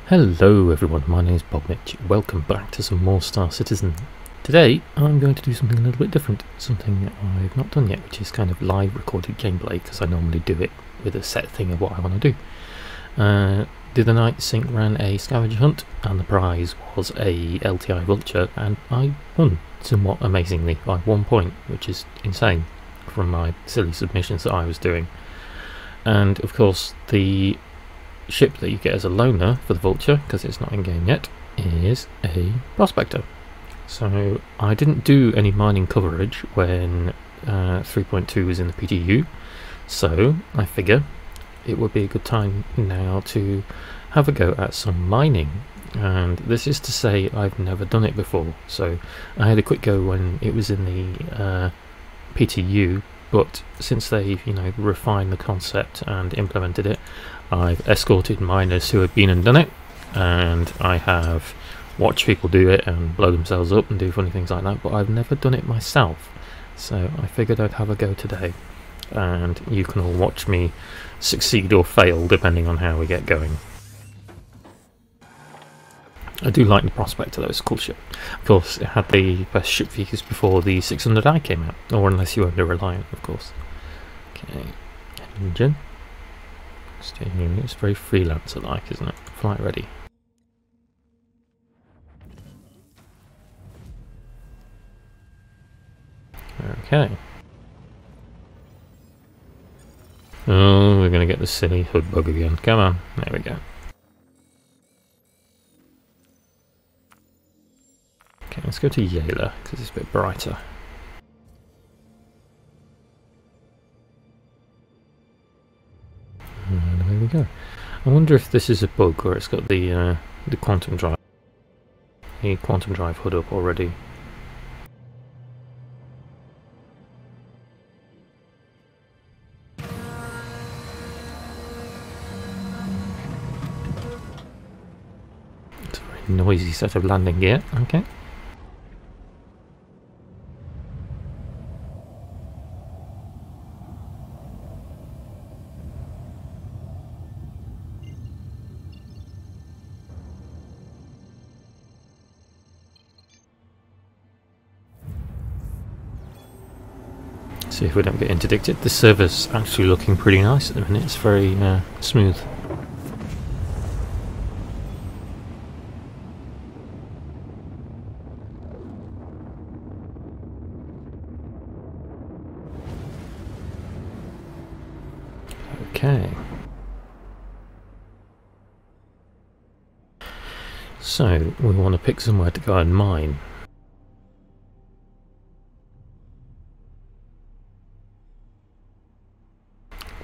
Hello everyone, my name is Bobmich. Welcome back to some more Star Citizen. Today I'm going to do something a little bit different, something I've not done yet, which is kind of live recorded gameplay, because I normally do it with a set thing of what I want to do. The other night Sync ran a scavenger hunt and the prize was a LTI vulture, and I won somewhat amazingly by 1 point, which is insane from my silly submissions that I was doing. And of course the ship that you get as a loaner for the vulture, because it's not in game yet, is a prospector. So I didn't do any mining coverage when 3.2 was in the PTU, so I figure it would be a good time now to have a go at some mining. And this is to say I've never done it before, so I had a quick go when it was in the PTU, but since they've refined the concept and implemented it, I've escorted miners who have been and done it, and I have watched people do it and blow themselves up and do funny things like that, but I've never done it myself, so I figured I'd have a go today, and you can all watch me succeed or fail depending on how we get going. I do like the Prospector though, it's a cool ship. Of course, it had the best ship features before the 600i came out, or unless you owned a Reliant, of course. Okay, engine. Steering, it's very freelancer-like, isn't it? Flight ready. Okay. Oh, we're going to get the silly hood bug again. Come on, there we go. Okay, let's go to Yayla, because it's a bit brighter. And there we go. I wonder if this is a bug where it's got the quantum drive hood up already. It's a very noisy set of landing gear. Okay. See if we don't get interdicted. The server's actually looking pretty nice at the minute, it's very smooth. Okay. So, we want to pick somewhere to go and mine.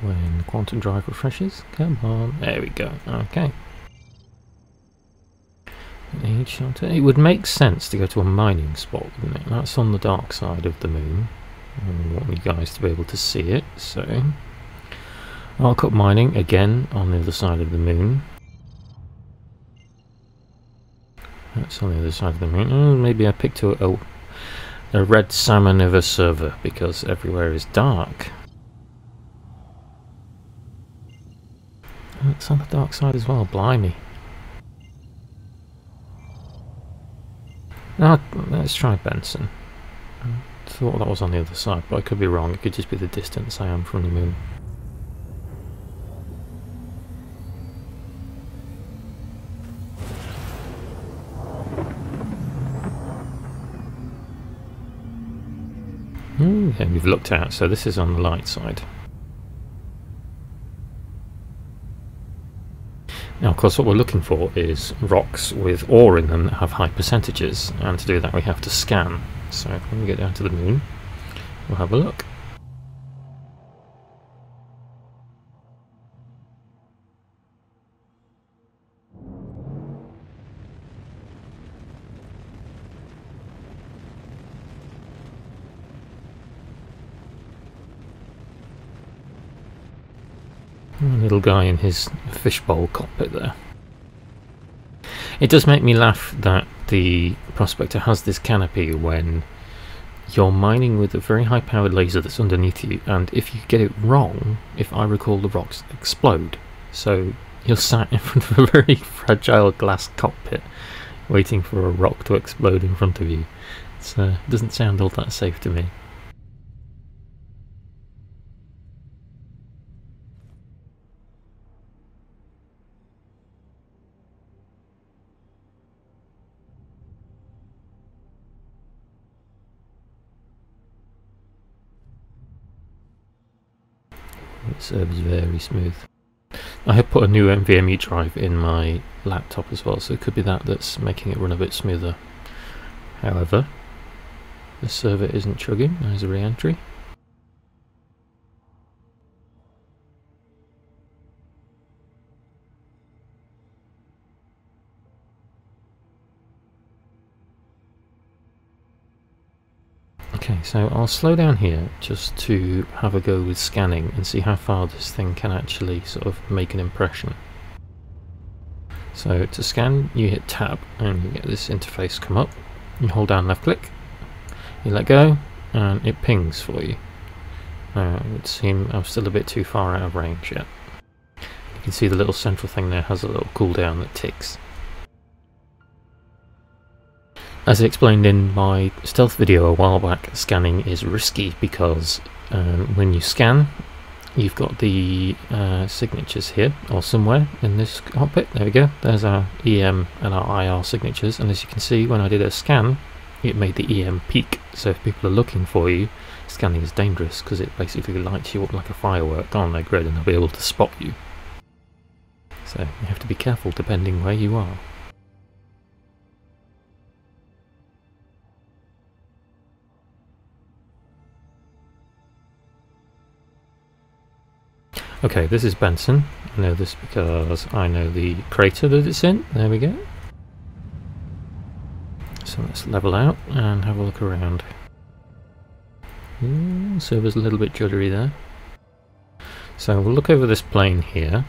When quantum drive refreshes, come on, there we go. Okay. Need shelter. It would make sense to go to a mining spot, wouldn't it? That's on the dark side of the moon. I want you guys to be able to see it, so I'll cut mining again on the other side of the moon. That's on the other side of the moon. Oh, maybe I picked a red salmon of a server because everywhere is dark. It's on the dark side as well, blimey. Now, let's try Benson. I thought that was on the other side, but I could be wrong. It could just be the distance I am from the moon. Yeah, we've looked out, so this is on the light side. Now, of course, what we're looking for is rocks with ore in them that have high percentages, and to do that we have to scan. So when we get down to the moon, we'll have a look. Little guy in his fishbowl cockpit there. It does make me laugh that the Prospector has this canopy when you're mining with a very high powered laser that's underneath you, and if you get it wrong, if I recall, the rocks explode. So you're sat in front of a very fragile glass cockpit waiting for a rock to explode in front of you. It doesn't sound all that safe to me. The server's very smooth. I have put a new NVMe drive in my laptop as well, so it could be that's making it run a bit smoother. However, the server isn't chugging. There's a re-entry. Okay, so I'll slow down here just to have a go with scanning and see how far this thing can actually sort of make an impression. So to scan, you hit tab and you get this interface come up. You hold down left click, you let go, and it pings for you. It would seem I'm still a bit too far out of range yet. You can see the little central thing there has a little cooldown that ticks. As I explained in my stealth video a while back, scanning is risky because when you scan, you've got the signatures here, or somewhere in this cockpit. There we go, there's our EM and our IR signatures, and as you can see, when I did a scan, it made the EM peak. So if people are looking for you, scanning is dangerous because it basically lights you up like a firework on their grid and they'll be able to spot you. So you have to be careful depending where you are. Okay, this is Benson. I know this because I know the crater that it's in. There we go. So let's level out and have a look around. Server's a little bit juddery there. So we'll look over this plane here.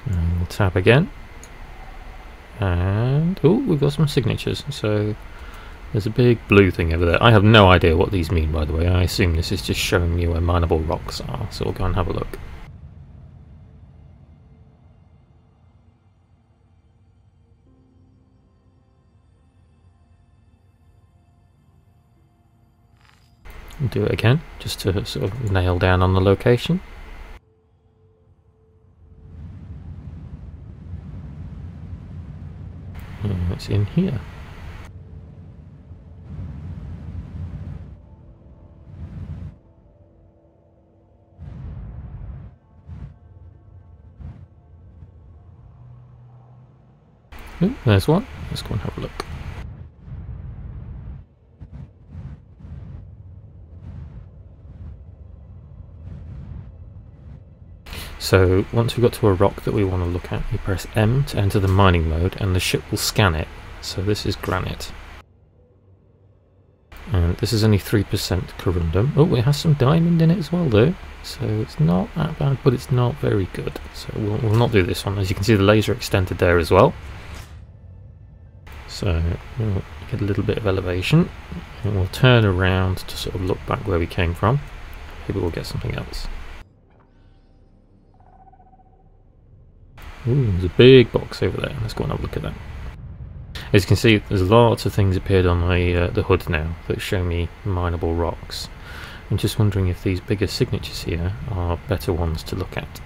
And we'll tab again. And oh, we've got some signatures. So there's a big blue thing over there. I have no idea what these mean, by the way. I assume this is just showing you where mineable rocks are. So we'll go and have a look. Do it again, just to sort of nail down on the location. It's in here. Ooh, there's one. Let's go and have a look. So once we've got to a rock that we want to look at, you press M to enter the mining mode and the ship will scan it. So this is granite. And this is only 3% corundum. Oh, it has some diamond in it as well though. So it's not that bad, but it's not very good. So we'll not do this one. As you can see, the laser extended there as well. So we'll get a little bit of elevation and we'll turn around to sort of look back where we came from. Maybe we'll get something else. Ooh, there's a big box over there. Let's go and have a look at that. As you can see, there's lots of things appeared on the hood now that show me mineable rocks. I'm just wondering if these bigger signatures here are better ones to look at.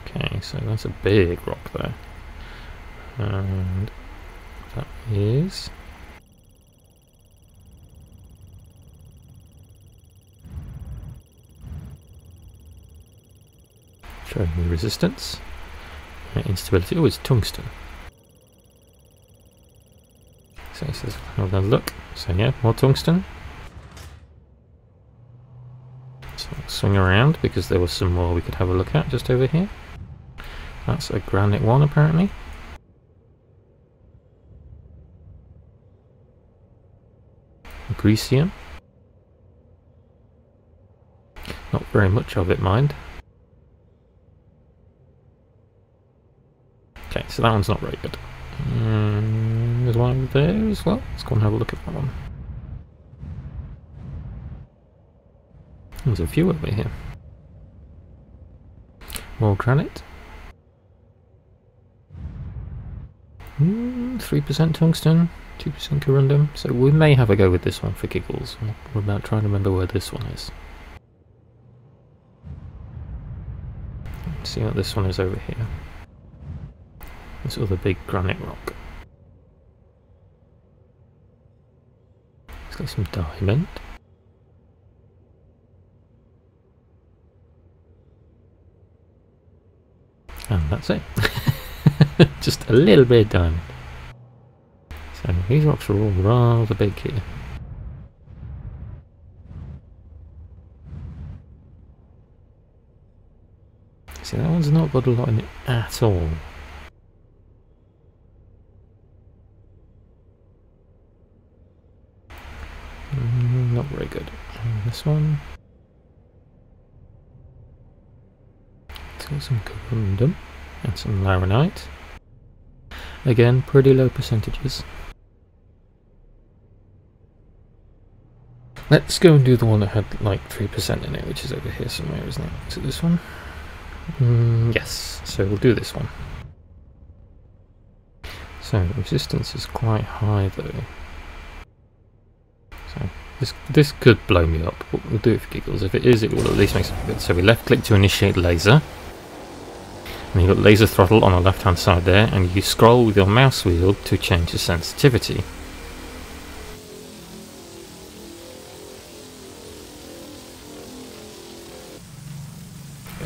Okay, so that's a big rock there. And that is... showing me resistance, instability. Oh, it's tungsten. So it says, have a look. So yeah, more tungsten. So I'll swing around because there was some more we could have a look at just over here. That's a granite one apparently. Grecium. Not very much of it, mind. Okay, so that one's not very good. There's There's one over there as well. Let's go and have a look at that one. There's a few over here. More granite. 3% tungsten, 2% corundum. So we may have a go with this one for giggles. We're about trying to remember where this one is. Let's see what this one is over here. This other big granite rock. It's got some diamond. And that's it. Just a little bit of diamond. So these rocks are all rather big here. See, that one's not got a lot in it at all. Not very good. And this one. It's got some corundum and some laranite. Again, pretty low percentages. Let's go and do the one that had like 3% in it, which is over here somewhere, isn't it? Is it this one? Yes, so we'll do this one. So resistance is quite high though. So this could blow me up, but we'll do it for giggles. If it is, it will at least make something good. So we left click to initiate laser. And you've got laser throttle on the left hand side there, and you scroll with your mouse wheel to change the sensitivity.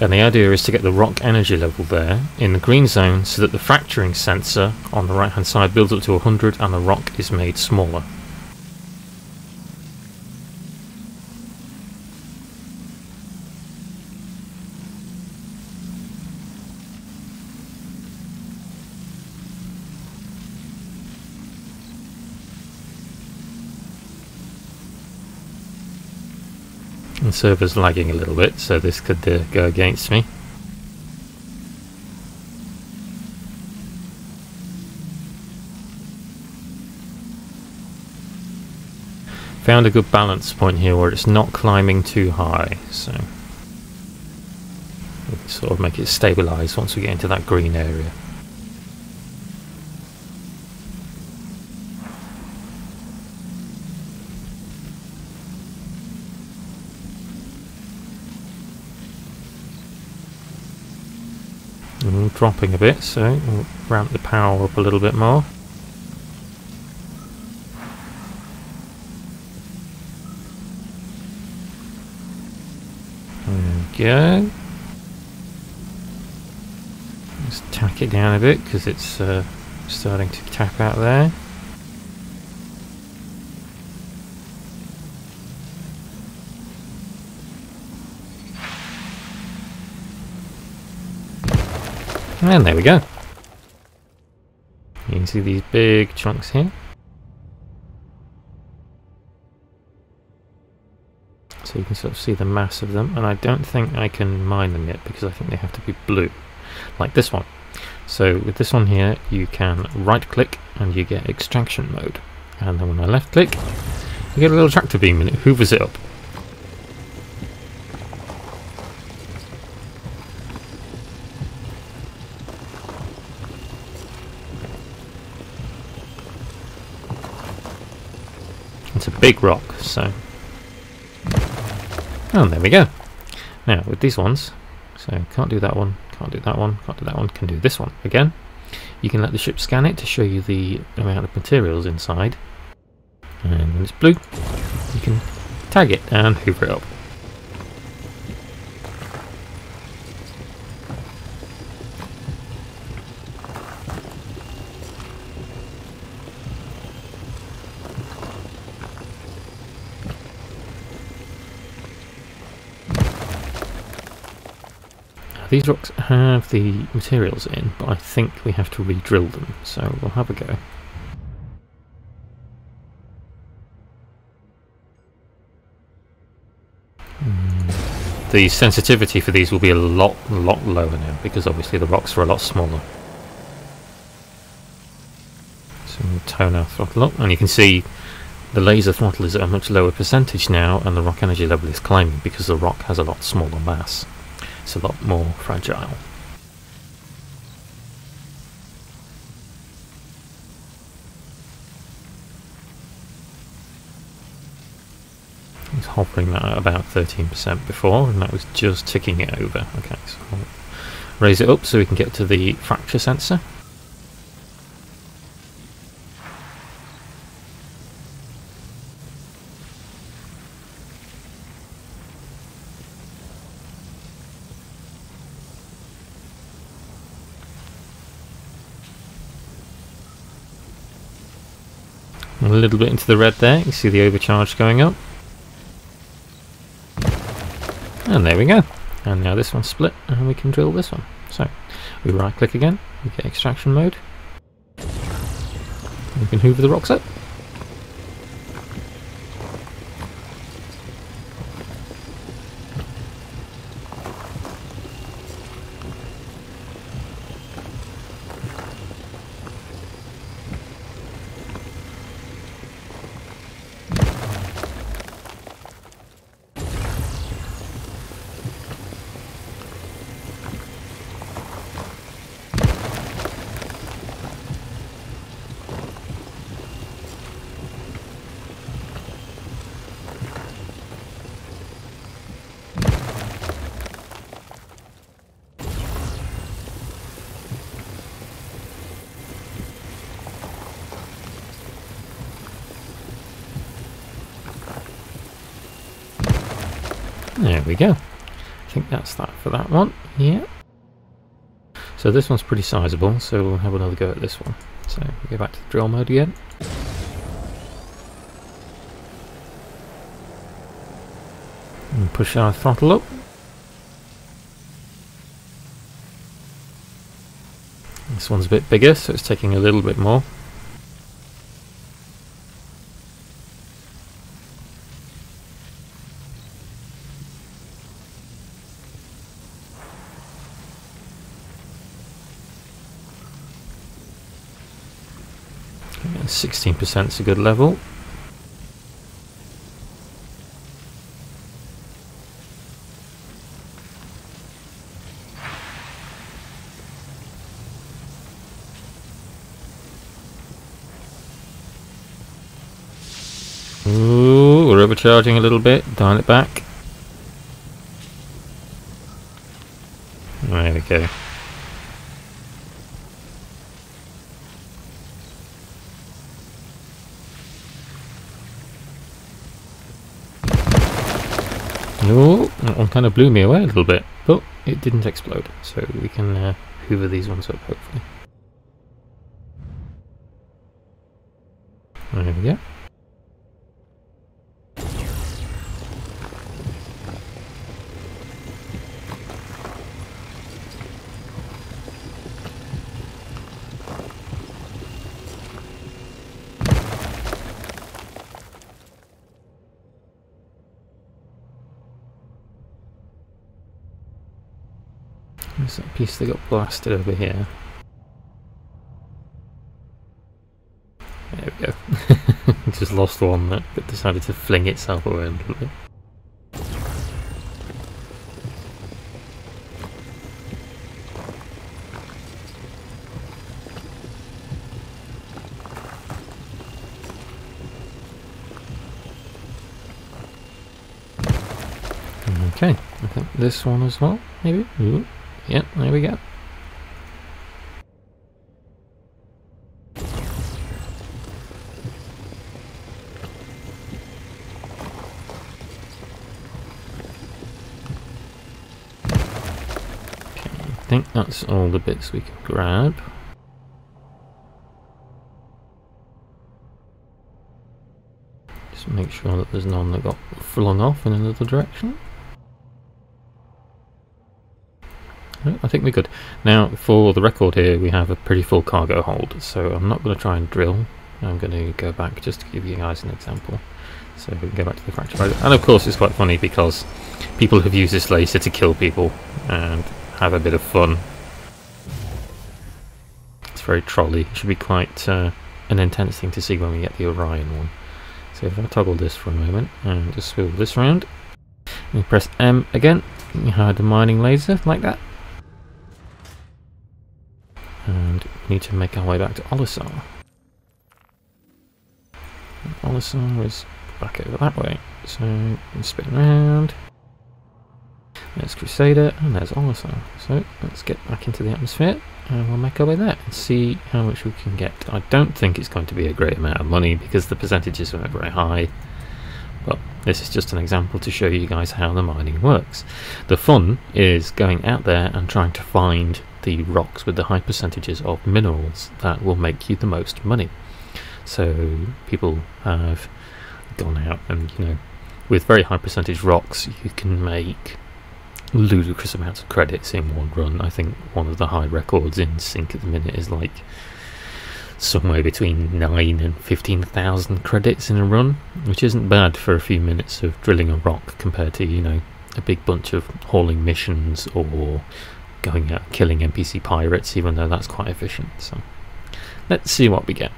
And the idea is to get the rock energy level there in the green zone so that the fracturing sensor on the right hand side builds up to 100 and the rock is made smaller. The server's lagging a little bit, so this could go against me. Found a good balance point here where it's not climbing too high, so we'll sort of make it stabilise once we get into that green area. Dropping a bit, so we'll ramp the power up a little bit more. There we go. Just tack it down a bit because it's starting to tap out there. And there we go. You can see these big chunks here. So you can sort of see the mass of them, and I don't think I can mine them yet because I think they have to be blue, like this one. So with this one here, you can right click and you get extraction mode. And then when I left click, you get a little tractor beam and it hoovers it up. It's a big rock, so... And there we go. Now, with these ones, so can't do that one, can't do that one, can't do that one, can do this one again. You can let the ship scan it to show you the amount of materials inside. And when it's blue, you can tag it and hoover it up. These rocks have the materials in, but I think we have to re-drill them, so we'll have a go. The sensitivity for these will be a lot lower now, because obviously the rocks are a lot smaller. So we'll hone our throttle up, and you can see the laser throttle is at a much lower percentage now, and the rock energy level is climbing because the rock has a lot smaller mass. It's a lot more fragile. I was hovering that at about 13% before, and that was just ticking it over. Okay, so I'll raise it up so we can get to the fracture sensor. A little bit into the red there, you see the overcharge going up. And there we go. And now this one's split, and we can drill this one. So, we right click again, we get extraction mode. We can hoover the rocks up. There we go. I think that's that for that one. Yeah. So this one's pretty sizable, so we'll have another go at this one. So we go back to the drill mode again. And push our throttle up. This one's a bit bigger, so it's taking a little bit more. And 16% is a good level. Ooh, we're overcharging a little bit, dial it back. There we go. Ooh, that one kind of blew me away a little bit, but it didn't explode, so we can hoover these ones up hopefully. There we go. There's that piece that got blasted over here. There we go. Just lost one that decided to fling itself away a little bit. Okay, I think this one as well, maybe? Ooh. Yep, there we go. Okay, I think that's all the bits we can grab. Just make sure that there's none that got flung off in another direction. I think we're good. Now, for the record here, we have a pretty full cargo hold, so I'm not going to try and drill. I'm going to go back just to give you guys an example. So we can go back to the fracture mode. And of course, it's quite funny because people have used this laser to kill people and have a bit of fun. It's very trolly. It should be quite an intense thing to see when we get the Orion one. So if I toggle this for a moment and just swivel this around, and press M again, you hide the mining laser like that. And we need to make our way back to Olisar. Olisar is back over that way, so we'll spin around. There's Crusader and there's Olisar. So let's get back into the atmosphere and we'll make our way there and see how much we can get. I don't think it's going to be a great amount of money because the percentages are very high, but this is just an example to show you guys how the mining works. The fun is going out there and trying to find the rocks with the high percentages of minerals that will make you the most money. So people have gone out and, you know, with very high percentage rocks you can make ludicrous amounts of credits in one run. I think one of the high records in sync at the minute is like somewhere between 9 and 15,000 credits in a run, which isn't bad for a few minutes of drilling a rock compared to, you know, a big bunch of hauling missions or going out killing NPC pirates, even though that's quite efficient. So let's see what we get.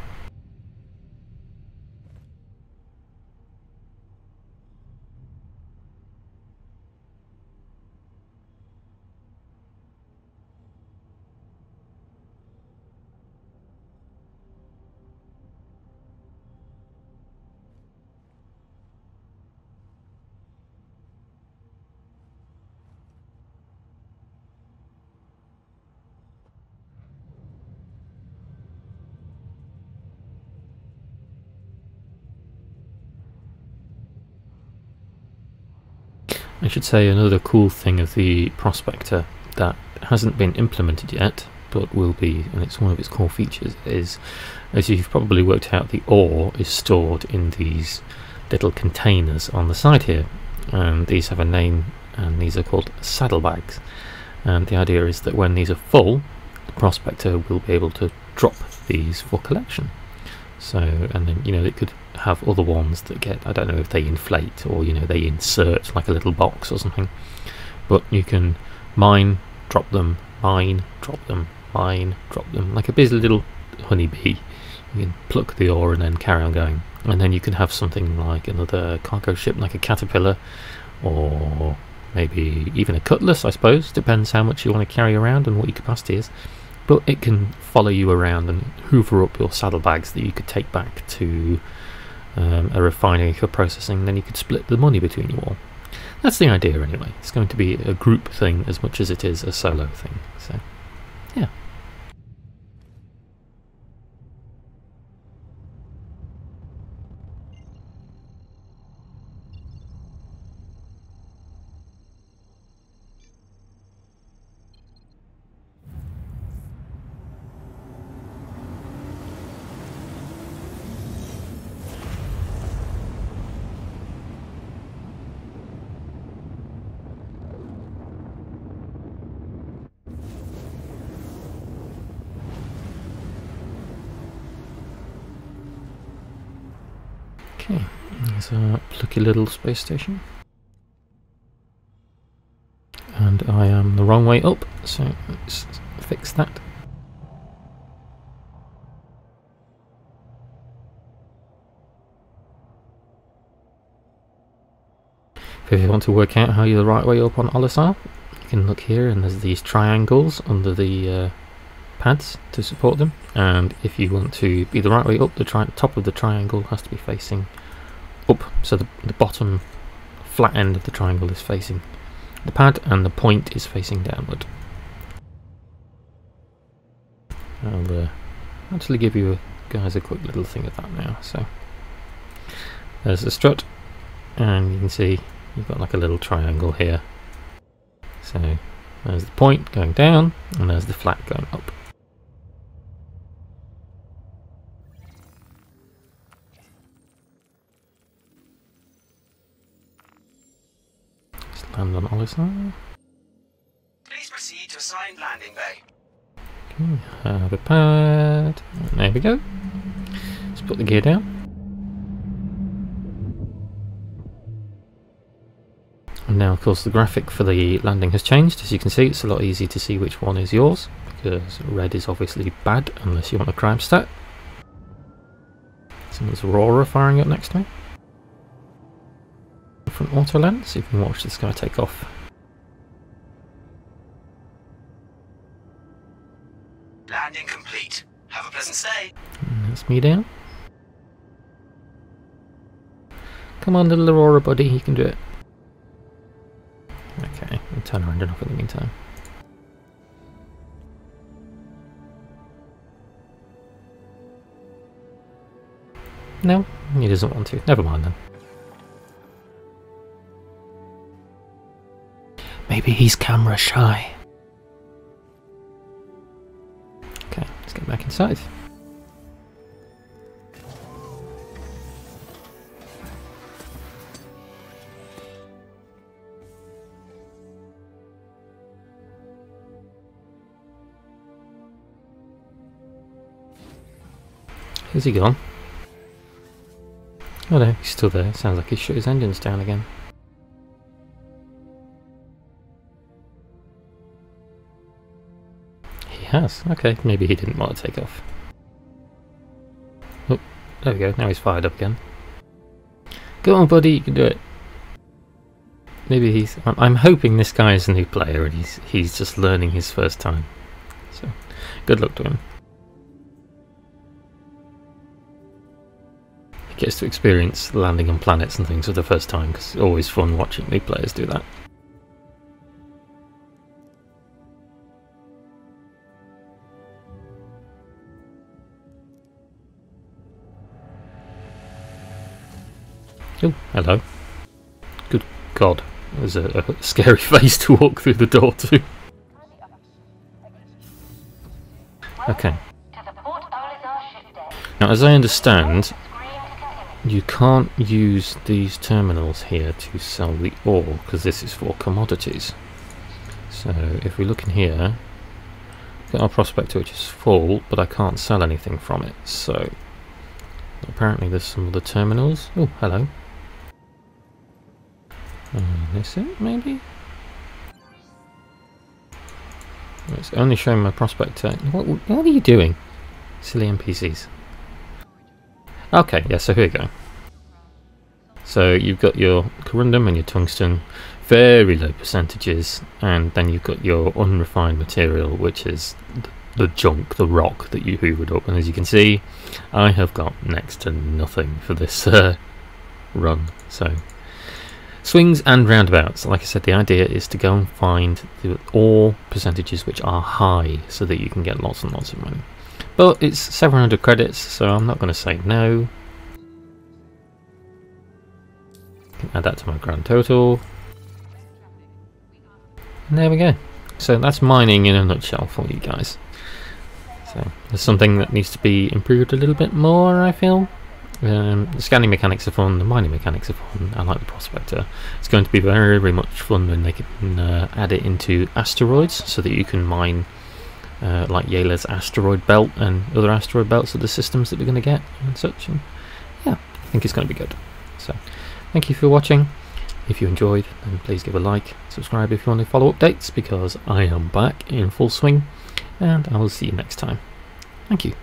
I should say another cool thing of the Prospector that hasn't been implemented yet, but will be, and it's one of its core features, is, as you've probably worked out, the ore is stored in these little containers on the side here, and these have a name, and these are called saddlebags. And the idea is that when these are full, the Prospector will be able to drop these for collection. So, and then, you know, it could have other ones that get, I don't know if they inflate or, you know, they insert like a little box or something, but you can mine, drop them, mine, drop them, mine, drop them, like a busy little honeybee. You can pluck the ore and then carry on going, and then you can have something like another cargo ship, like a caterpillar, or maybe even a cutlass, I suppose, depends how much you want to carry around and what your capacity is. But it can follow you around and hoover up your saddlebags that you could take back to a refinery for processing, then you could split the money between you all. That's the idea anyway. It's going to be a group thing as much as it is a solo thing. So, yeah. Okay, there's a plucky little space station. And I am the wrong way up, so let's fix that. If you want to work out how you're the right way up on Olisar, you can look here and there's these triangles under the pads to support them, and if you want to be the right way up, the top of the triangle has to be facing up, so the bottom flat end of the triangle is facing the pad and the point is facing downward. I'll actually give you guys a quick little thing of that now. So there's the strut, and you can see you've got like a little triangle here. So there's the point going down and there's the flat going up. Land on Olisar. Please proceed to assigned landing bay. Okay, have a pad. There we go. Let's put the gear down. And now, of course, the graphic for the landing has changed. As you can see, it's a lot easier to see which one is yours, because red is obviously bad unless you want a crime stat. And there's Aurora firing up next to me. Front auto lens, so you can watch this guy take off. Landing complete. Have a pleasant stay. And that's me down. Come on, little Aurora buddy, you can do it. Okay, I'll turn around and off in the meantime. No, he doesn't want to. Never mind then. Maybe he's camera shy. Okay, let's get back inside. Where's he gone? Oh no, he's still there. Sounds like he shut his engines down again. He has. Okay, maybe he didn't want to take off. Oh, there we go. Now he's fired up again. Go on, buddy, you can do it. Maybe he's... I'm hoping this guy is a new player and he's just learning his first time. So, good luck to him. He gets to experience landing on planets and things for the first time, because it's always fun watching new players do that. Oh, hello. Good God, there's a scary face to walk through the door to. Okay. Now, as I understand, you can't use these terminals here to sell the ore, because this is for commodities. So, if we look in here, we've got our prospector which is full, but I can't sell anything from it, so apparently there's some other terminals. Oh, hello. This it, maybe? It's only showing my prospector. What are you doing? Silly NPCs. Okay, yeah, so here we go. So you've got your corundum and your tungsten, very low percentages, and then you've got your unrefined material, which is the junk, the rock that you hoovered up. And as you can see, I have got next to nothing for this run. So swings and roundabouts. Like I said, the idea is to go and find the ore percentages which are high, so that you can get lots and lots of money. But it's 700 credits, so I'm not going to say no. I can add that to my grand total. And there we go. So that's mining in a nutshell for you guys. So there's something that needs to be improved a little bit more, I feel. The scanning mechanics are fun, the mining mechanics are fun. I like the prospector. It's going to be very, very much fun when they can add it into asteroids, so that you can mine like Yela's asteroid belt and other asteroid belts of the systems that we're going to get and such. And yeah, I think it's going to be good. So thank you for watching. If you enjoyed, then please give a like, subscribe if you want to follow updates, because I am back in full swing, and I will see you next time. Thank you.